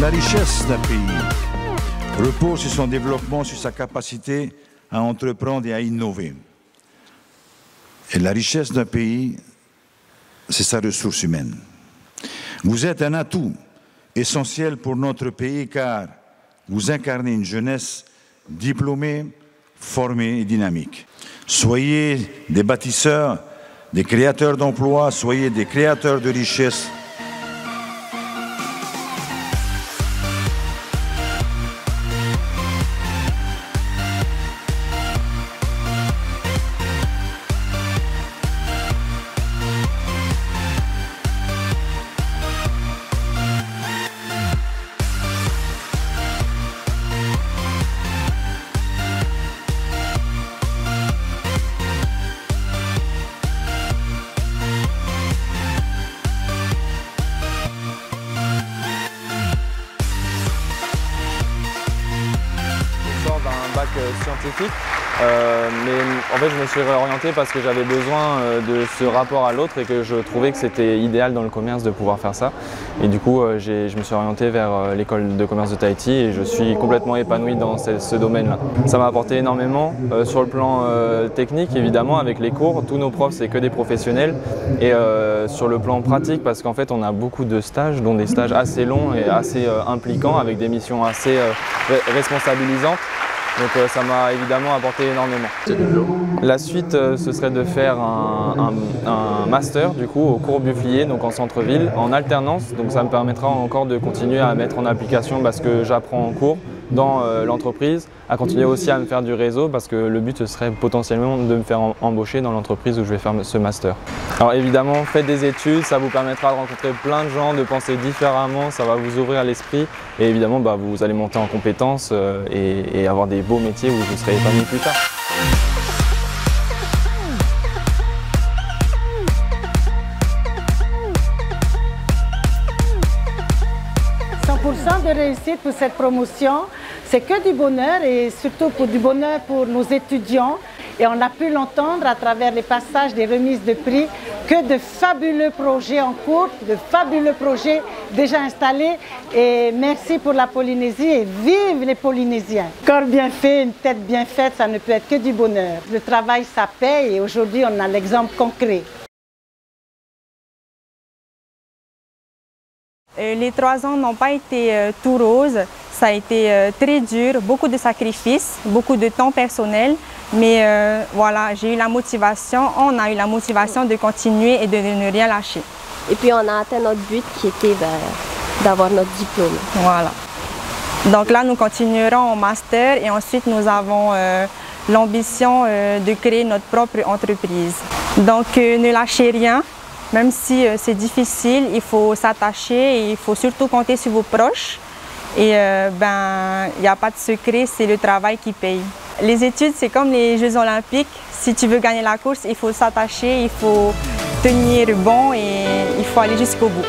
La richesse d'un pays repose sur son développement, sur sa capacité à entreprendre et à innover. Et la richesse d'un pays, c'est sa ressource humaine. Vous êtes un atout essentiel pour notre pays car vous incarnez une jeunesse diplômée, formée et dynamique. Soyez des bâtisseurs, des créateurs d'emplois, soyez des créateurs de richesses. D'un bac scientifique, mais en fait je me suis réorienté parce que j'avais besoin de ce rapport à l'autre et que je trouvais que c'était idéal dans le commerce de pouvoir faire ça. Et du coup je me suis orienté vers l'école de commerce de Tahiti et je suis complètement épanoui dans ce domaine-là. Ça m'a apporté énormément sur le plan technique évidemment avec les cours, tous nos profs c'est que des professionnels et sur le plan pratique parce qu'en fait on a beaucoup de stages, dont des stages assez longs et assez impliquants avec des missions assez responsabilisantes. Donc ça m'a évidemment apporté énormément. La suite, ce serait de faire un master du coup au cours Bufflier, donc en centre-ville, en alternance. Donc ça me permettra encore de continuer à mettre en application ce que j'apprends en cours dans l'entreprise, à continuer aussi à me faire du réseau parce que le but ce serait potentiellement de me faire embaucher dans l'entreprise où je vais faire ce master. Alors évidemment, faites des études, ça vous permettra de rencontrer plein de gens, de penser différemment, ça va vous ouvrir l'esprit et évidemment vous allez monter en compétences et avoir des beaux métiers où vous serez épanoui plus tard. De réussite pour cette promotion, c'est que du bonheur et surtout du bonheur pour nos étudiants et on a pu l'entendre à travers les passages des remises de prix que de fabuleux projets en cours, de fabuleux projets déjà installés et merci pour la Polynésie et vive les Polynésiens. Corps bien fait, une tête bien faite, ça ne peut être que du bonheur. Le travail ça paye et aujourd'hui on a l'exemple concret. Les 3 ans n'ont pas été tout roses, ça a été très dur, beaucoup de sacrifices, beaucoup de temps personnel, mais voilà, j'ai eu la motivation, on a eu la motivation de continuer et de ne rien lâcher. Et puis on a atteint notre but qui était d'avoir notre diplôme. Voilà. Donc là, nous continuerons en master et ensuite nous avons l'ambition de créer notre propre entreprise. Donc ne lâchez rien. Même si c'est difficile, il faut s'attacher et il faut surtout compter sur vos proches. Et il n'y a pas de secret, c'est le travail qui paye. Les études, c'est comme les Jeux Olympiques. Si tu veux gagner la course, il faut s'attacher, il faut tenir bon et il faut aller jusqu'au bout.